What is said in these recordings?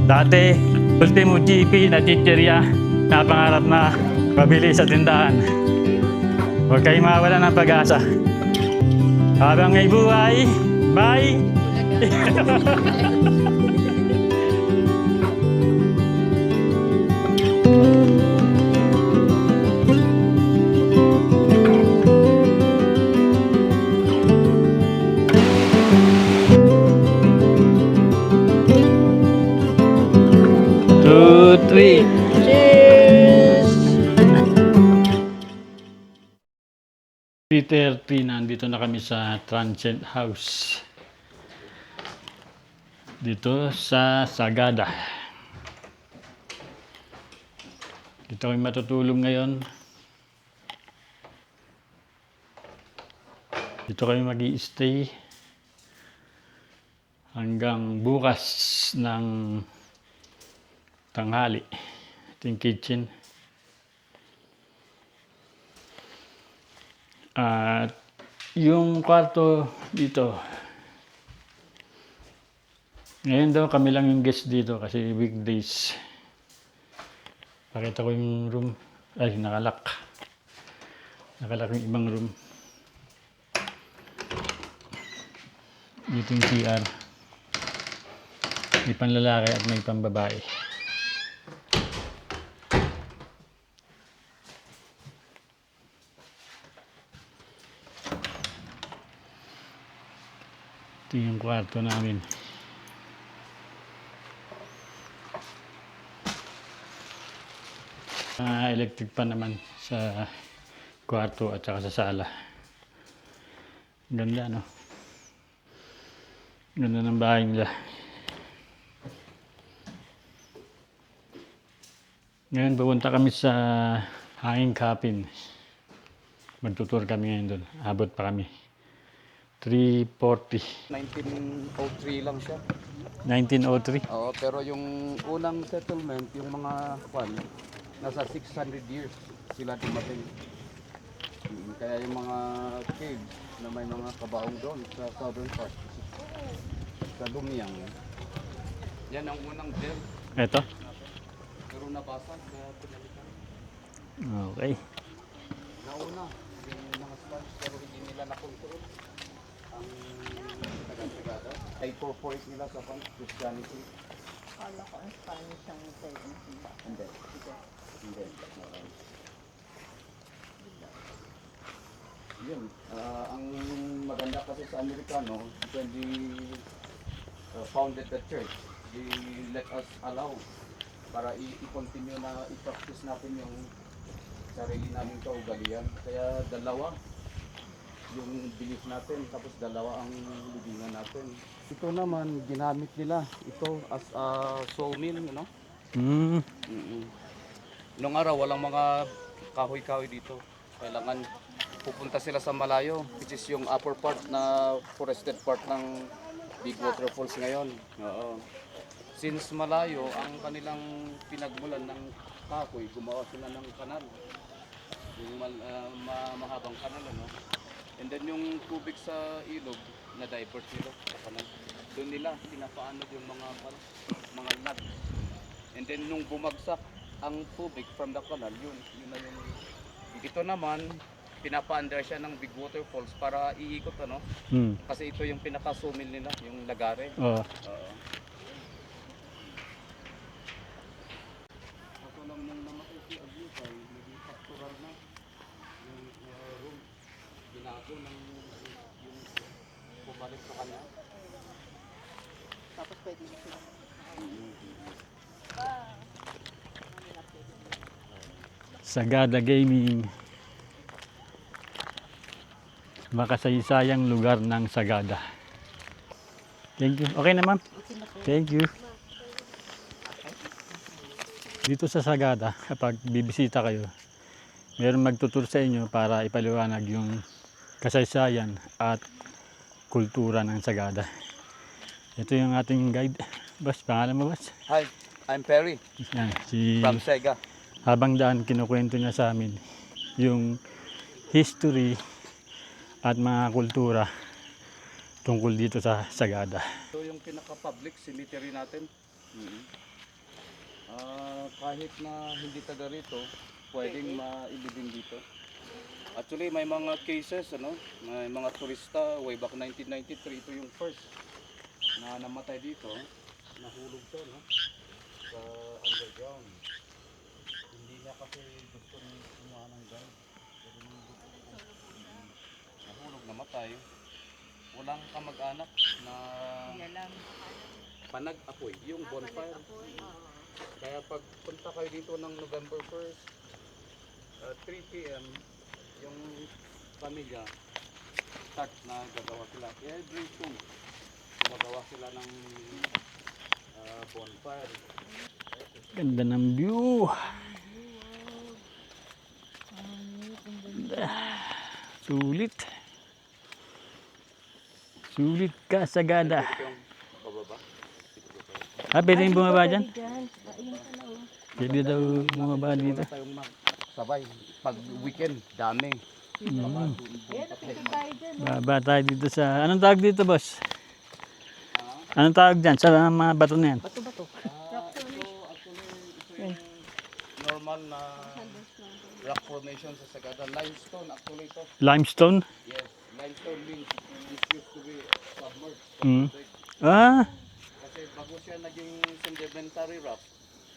Dati, Ultimo GP na chichirya na pangarap na mabili sa tindahan. Huwag kayong mawala ng pag-asa. Habang may buhay, bye! 2, 3. Cheers! 3:30, nandito na kami sa Transient House. Dito sa Sagada. Dito kami matutulog ngayon. Dito kami mag-i-stay hanggang bukas ng tanghali. Ito yung kitchen. At yung kwarto dito. Ngayon daw kami lang yung guest dito kasi weekdays. Pakita ko yung room. Ay, nakalak. Nakalak yung ibang room. Dito yung CR. May panlalaki at may pambabae. Ito yung kwarto namin. Electric pa naman sa kwarto at saka sa sala. Ganda, no? Ganda ng bahay nila. Ngayon pupunta kami sa Hanging Capin. Magtutur kami ngayon doon. Abot pa kami. 3:40. 1903 lang siya. 1903. Oo, pero yung unang settlement, yung mga kwan, nasa 600 years sila dumating. Kaya yung mga caves na may mga kabaong doon sa southern part, sa Lumiang, yan ang unang gem. Ito. Pero nabasag, kaya pinalitan. Okay. Nauna, yung mga Spanish, pero hindi nila nakontrol ang taga-Sagada. Ay corporate nila sa Christianity. Kala ko ang Spanish ang tayo ng simba. Hindi. Hindi. Yun. Ang maganda kasi sa Amerikano, when they founded the church, they let us allow para i-continue na i-practice natin yung sarili naming kaugalian. Kaya dalawa yung belief natin, tapos dalawa ang libingan natin. Ito naman, ginamit nila ito as a sawmill, you know? Noong araw, walang mga kahoy-kahoy dito. Kailangan pupunta sila sa malayo, which is yung upper part na forested part ng Big Water Falls ngayon. Oo. Since malayo, ang kanilang pinagmulan ng kahoy, gumawa sila ng kanal. Yung mahabang kanal, ano? And then yung tubig sa ilog, na-divert nila sa kanal. Doon nila pinapaanod yung mga lag. And then nung bumagsak ang tubig from the canal, yun na yung... Ito naman, pinapa-under siya ng Big Water Falls para iikot, ano? Kasi ito yung pinaka-sawmill nila, yung lagare. Oo. Ako lang nung namatay si Agusay, naging pastoral na yung room. Binago ng yung pumalik sa kanya. Tapos pwede na sila. Sagada Gaming. Makasaysayang lugar ng Sagada. Thank you. Okay na, ma'am? Thank you. Dito sa Sagada, kapag bibisita kayo, mayroon magtutur sa inyo para ipaliwanag yung kasaysayan at kultura ng Sagada. Ito yung ating guide. Boss, pangalan mo, boss? Hi, I'm Perry Yan, si... from Sega. Habang daan, kinukwento niya sa amin yung history at mga kultura tungkol dito sa Sagada. Ito yung pinaka-public cemetery natin. Kahit na hindi taga rito, pwedeng mailibing dito. Actually, may mga cases, may mga turista, way back 1993, ito yung first na namatay dito, nahulog to, no? Sa underground. Hindi niya kasi gusto kumuha ng guide. Pero nung nahulog, namatay. Walang kamag-anak na panag-apoy, yung bonfire. Kaya pag punta kayo dito ng November 1st, 3 p.m., yung pamilya, start na gagawa sila. Every two, gagawa sila ng bonfire. Ganda ng view. Sulit. Sulit ka, Sagada. Ito yung bababa. Pwede yung bumaba dyan? Pwede daw bumaba dito. Wala tayong sabay. Pag weekend, dami. Baba tayo dito sa... Anong tawag dito, boss? Anong tawag dyan sa mga bato na yan? Bato-bato. Ito yung normal na rock formation sa Sagada. Limestone actually ito. Limestone? Yes, limestone means this used to be submerged. Mm. Ah, Kasi bago siya naging sedimentary rock,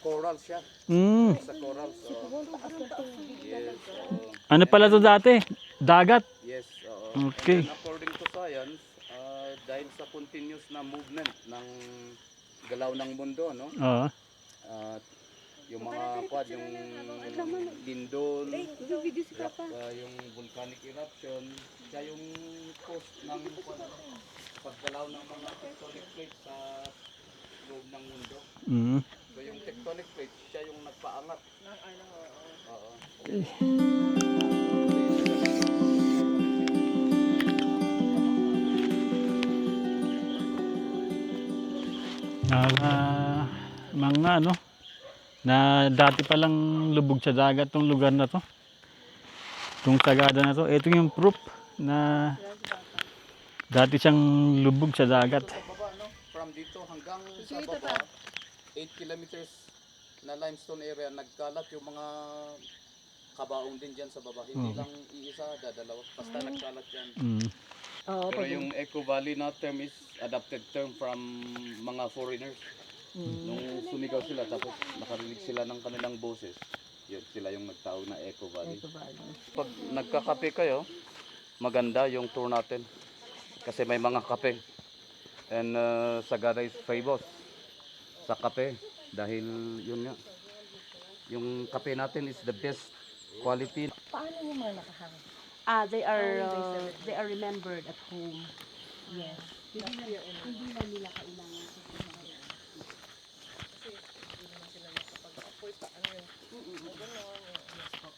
coral siya. mm. Sa coral. So, yes, Ano pala to dati? Dagat? yes. Okay. And according to science, dahil sa continuous na movement ng galaw ng mundo, no? Oo. Yung mga quad, yung lindol, yung volcanic eruption, siya yung cause ng paggalaw ng mga tectonic plates sa loob ng mundo. Mm. So yung tectonic plates, siya yung nagpaangat. Oo. Mga ano, na dati palang lubog sa dagat tong lugar na to. Tong Sagada na to. Ito yung proof na dati siyang lubog sa dagat. Sa baba, no? From dito hanggang sa baba, 8 kilometers na limestone area, nagkalat yung mga kabaong din dyan sa baba. Hindi lang iisa, dadalawa. Basta nagkalat yan. Mm. Pero yung Eco Valley na term is adapted term from mga foreigners. Nung sumigaw sila tapos nakarinig sila ng kanilang boses, yun sila yung nagtawag na Eco Valley. Pag nagkakape kayo, maganda yung tour natin. Kasi may mga kape. And Sagada is famous sa kape. Dahil yun nga, yung kape natin is the best quality. Paano yung mga nakahang? They are remembered at home. Yes. Hindi na nila kailangan.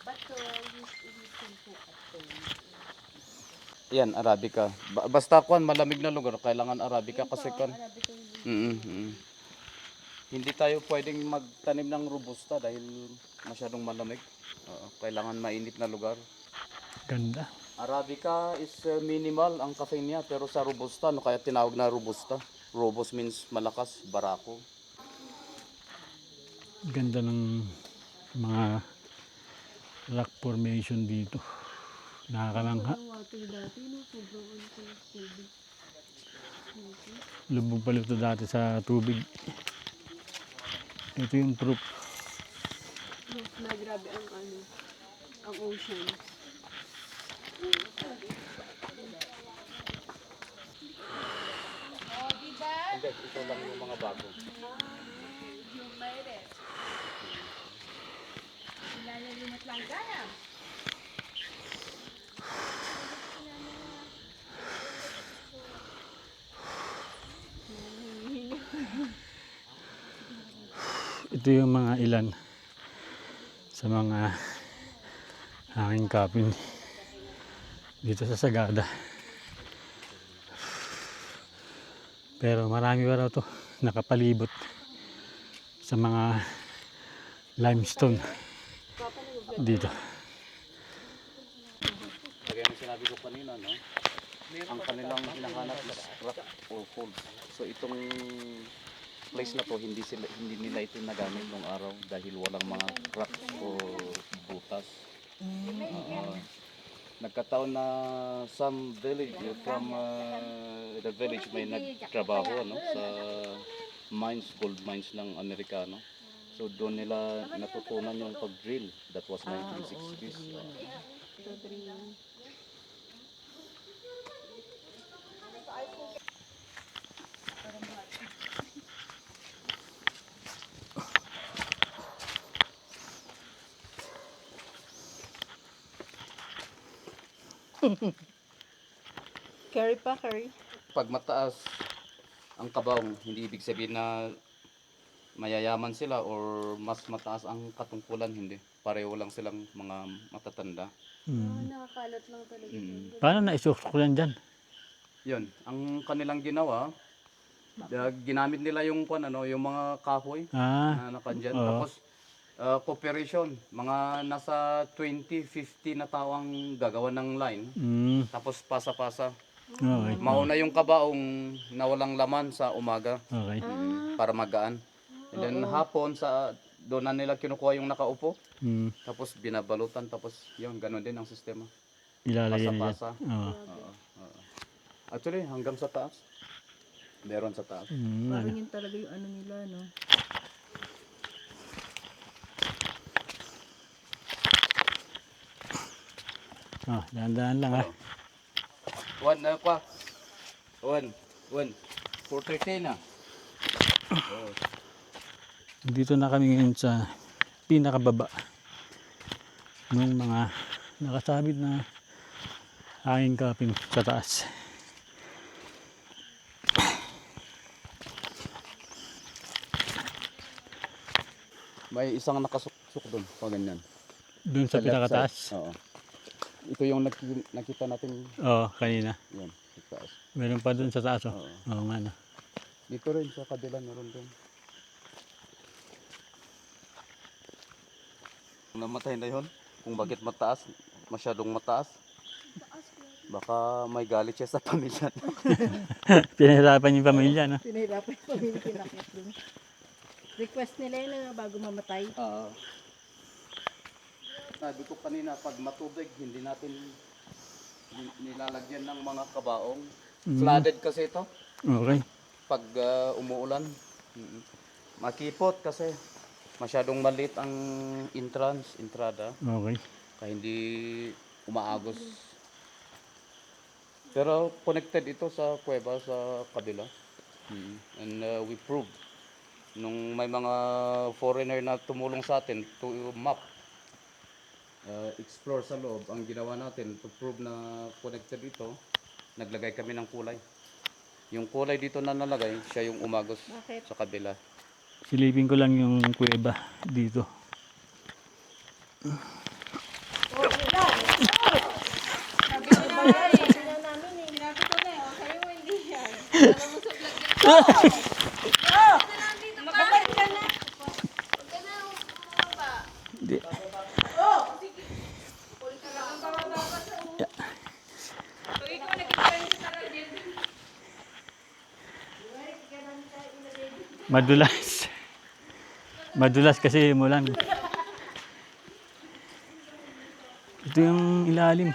But we still cook at home. Yan, Arabica. Basta kuan malamig na lugar, kailangan Arabica kasi kuan. Hindi tayo pwedeng magtanim ng robusta dahil masyadong malamig. Kailangan mainit na lugar. Ganda. Arabica is minimal ang caffeine niya pero sa robusta, ano kaya tinawag na robusta? Robust means malakas, barako. Ganda ng mga rock formation dito. Nakakalangha. Lubog pala ito dati sa tubig. Ito yung proof. Yes, grabe ang ocean. Hindi, ito lang yung mga bago. Ito yung mga ilan sa mga hanging kapin dito sa Sagada. Pero marami pa raw to nakapalibot sa mga limestone dito. Kaya yung sinabi ko kanina, no? Ang kanilang hinahanap is rock or cold. So itong place na to, hindi nila ito nagamit nung araw dahil walang mga cracks o butas. Nagkataon na some village from the village may nagtrabaho sa mines, gold mines ng Amerikano. So doon nila natutunan yung pag-drill. That was 1960s. Carry pa, carry. Pag mataas ang kabaong, hindi ibig sabihin na mayayaman sila or mas mataas ang katungkulan, hindi. Pareho lang silang mga matatanda. Nakakalat lang talaga. Paano naisusukulan dyan? Yun, ang kanilang ginawa, ginamit nila yung yung mga kahoy Ah, na nakandyan. oo. Tapos cooperation, mga nasa 20-50 na tao ang gagawa ng line. Tapos pasa-pasa. Okay. Mauna yung kabaong na walang laman sa umaga Okay. para magaan. And then hapon doon na nila kinukuha yung nakaupo. Tapos binabalutan, tapos yun, ganun din ang sistema. Ilalagyan nila. Pasa-pasa. Oo. Actually, hanggang sa taas. Meron sa taas. Parang yun talaga yung ano nila, no? Dahan-dahan lang ha. One, kwa. One. 4:30 na. Dito na kami ngayon sa pinakababa ng mga nakasabit na hanging kapin sa taas. May isang nakasuksok doon, pa ganyan. Doon sa left pinakataas. side. Oo. Ito yung nakita natin, Oo, kanina. yan, sa taas. Meron pa doon sa taas. Oh. Oo. Oo nga no. Dito rin sa kabila meron din. Namatay na yun, kung bakit mataas, masyadong mataas. Baka may galit siya sa pamilya. Pinahirapan yung pamilya no. Pinahirapan yung pamilya pinakit dun. Request nila yun na bago mamatay. Sabi ko kanina, pag matubig, hindi natin nilalagyan ng mga kabaong. Flooded kasi ito. Okay. Pag umuulan, makipot kasi masyadong maliit ang entrada, Okay. kaya hindi umaagos. Pero connected ito sa kuweba sa kabila. And we proved nung may mga foreigner na tumulong sa atin to map, explore sa loob, ang ginawa natin to prove na connected ito, naglagay kami ng kulay. Yung kulay dito na nalagay, siya yung umagos sa kabila. Silipin ko lang yung kuweba dito. Hindi. Madulas. Madulas kasi umulan. Ito yung ilalim.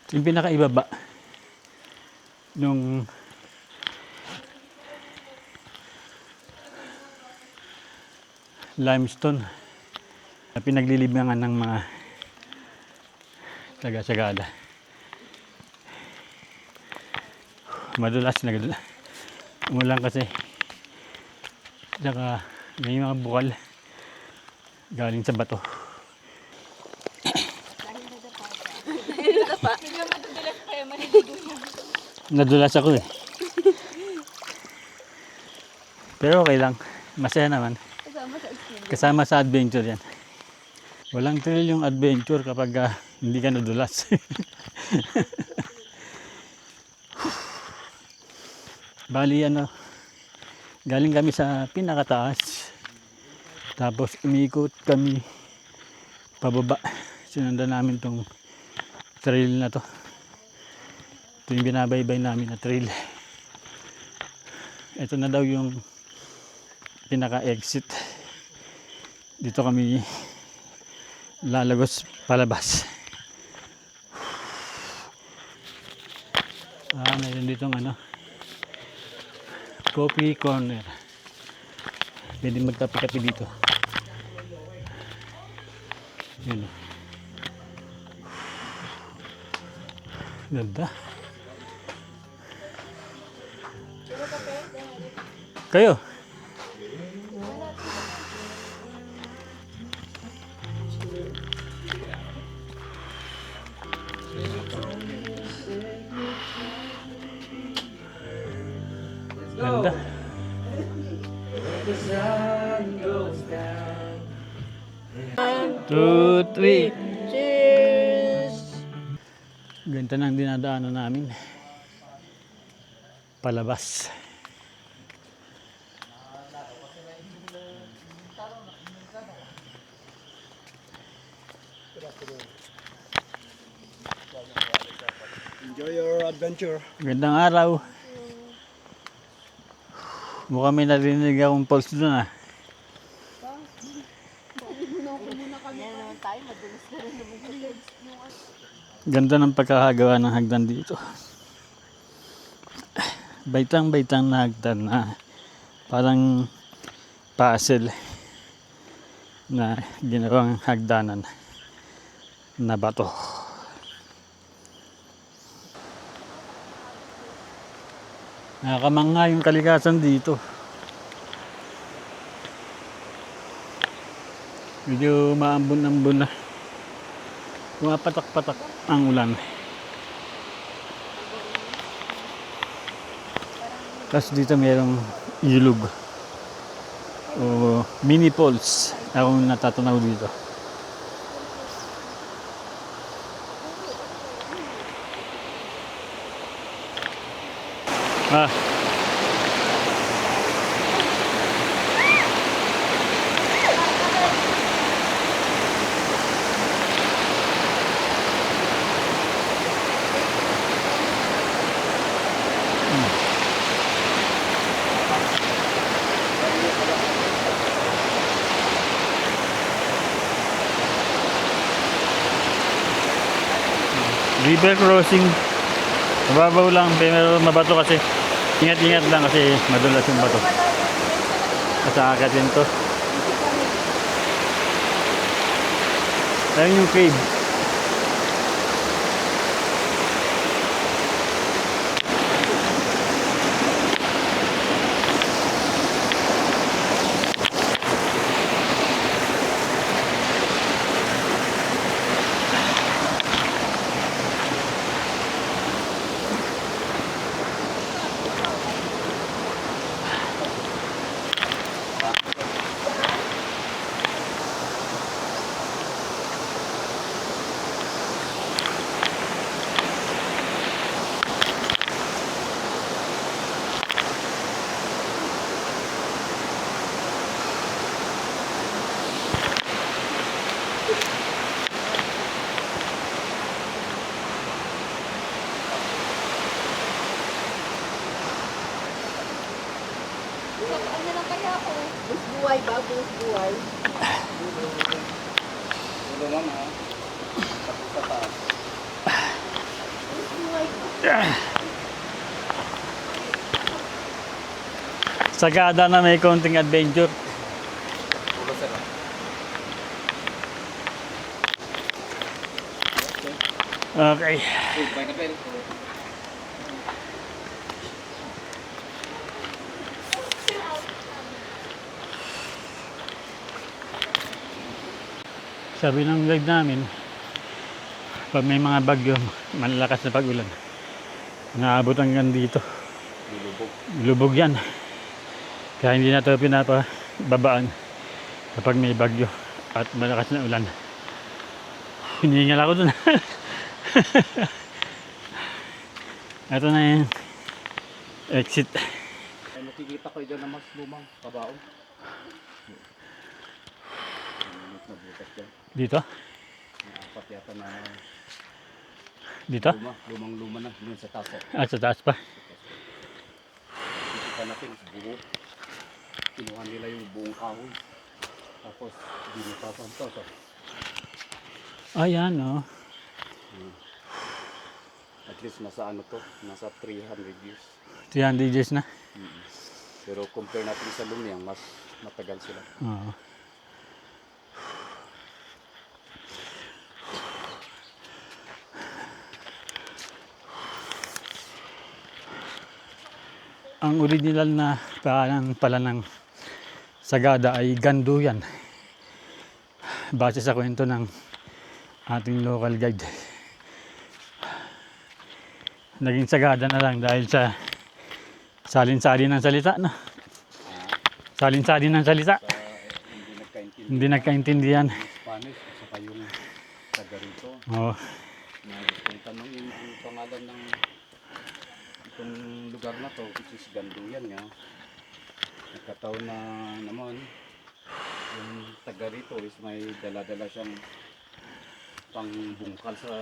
Ito yung pinakaibaba nung limestone na pinaglilibangan ng mga taga-Sagada. Madulas na umulan kasi. Saka may mga bukal galing sa bato. Nadulas ako eh. Pero okay lang. Masaya naman. Kasama sa adventure yan. Walang thrill yung adventure kapag hindi ka nadulas. Bali galing kami sa pinakataas. Tapos umikot kami pababa. Sinundan namin tong trail na to. Ito yung binabaybay namin na trail. Ito na daw yung pinaka-exit. Dito kami lalagos palabas. Mayroon ditong coffee corner. Pwede magkape-kape dito. Yun. Ganda. Kayo? Ganda. Two, three. Cheers! Ganda ng dinadaanan namin. Palabas. Enjoy your adventure. Gandang araw. Mukhang may narinig akong pulse doon ah. Ganda ng pagkakagawa ng hagdan dito. Baitang-baitang na hagdan na parang puzzle na ginawang hagdanan na bato. Nakakamangha yung kalikasan dito. Medyo maambon-ambon na. Pumapatak-patak ang ulan. Tapos dito mayroong ilog o mini falls akong natatanaw dito. River crossing. Mababaw lang, pero mabato kasi. Ingat-ingat lang kasi madulas yung bato. Kasaka din to. Ayun yung cave. Ano lang kaya ako? Bus buhay ba? Bus buhay? Ulo lang ha. Tapos sa taas. Bus buhay ba? Sagada na may konting adventure. Ulo sir. Okay. May kapel. Sabi ng guide namin, pag may mga bagyo, malalakas na pag-ulan, naabot hanggang dito. Lubog. Lubog yan. Kaya hindi na ito pinapababaan kapag may bagyo at malakas na ulan. Hiningal ako dun. Ito na yung exit. Ay, makikita kayo dyan na mas lumang kabaon. Dito. spot yata na Dito? lumang-luma na dun sa taas. At sa taas pa. Kita natin buo. Kinuha nila yung buong kahoy. Tapos binutasan to. Ayan, oh. At least nasa ano to, nasa 300 years. 300 years na. Pero compare natin sa Lumiang, mas matagal sila. Oo. Ang original na pangalan pala ng Sagada ay Ganduyan. Base sa kwento ng ating local guide. Naging Sagada na lang dahil sa salin-salin ng salita, no? Salin-salin ng salita. Hindi nagkaintindi Hindi nagkaintindihan. yung Spanish at saka yung taga rito. Oo. Na gustong tanongin ang pangalan ng itong lugar na to, which is Ganduyan nga. Nagkataon na naman, yung taga rito is may dala-dala siyang pangbungkal sa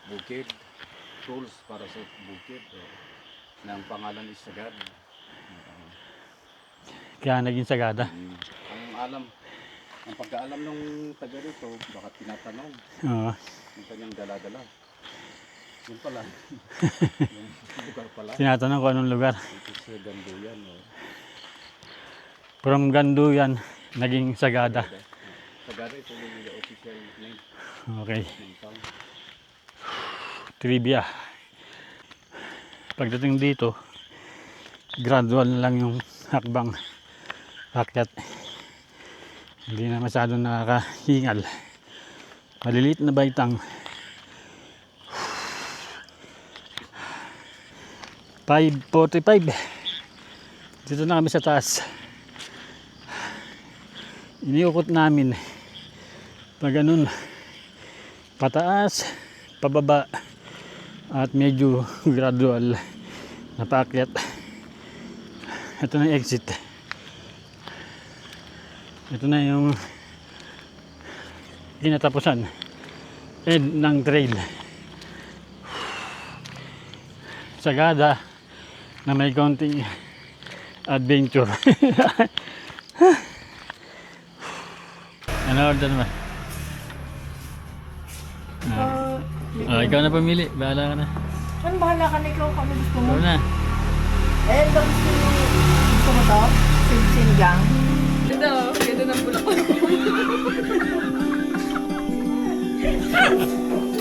bukid, tools para sa bukid. Na ang pangalan is Sagad. Kaya naging Sagada. Ang pagkaalam ng taga rito, baka tinatanong Oo. yung kanyang dala-dala. Yun pala, yung lugar pala, Tinatanong ko anong lugar. ito sa Ganduyan. From Ganduyan, naging Sagada. Sagada ito yung the official name Okay. ng town. Trivia. Pagdating dito, gradual na lang yung hakbang akyat. Hindi na masyadong nakakahingal. Maliliit na baitang. 5:45. Dito na kami sa taas. Iniukot namin pag ganun, pataas, pababa, at medyo gradual na paakyat. Ito na yung exit. Ito na yung kinatapusan end ng trail. Sagada na may konting adventure. Ano order naman? Ikaw na pamili. Bahala ka na. Ano bahala ka na ikaw kami gusto mo? Ikaw na. Eh, gusto mo to? Sinigang? Ito, ganda ng bulaklak.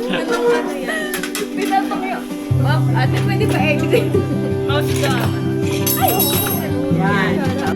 Anong ano yan? Pinatok yun. Ma'am, ate, pwede pa exit? Oh, siya. Yan.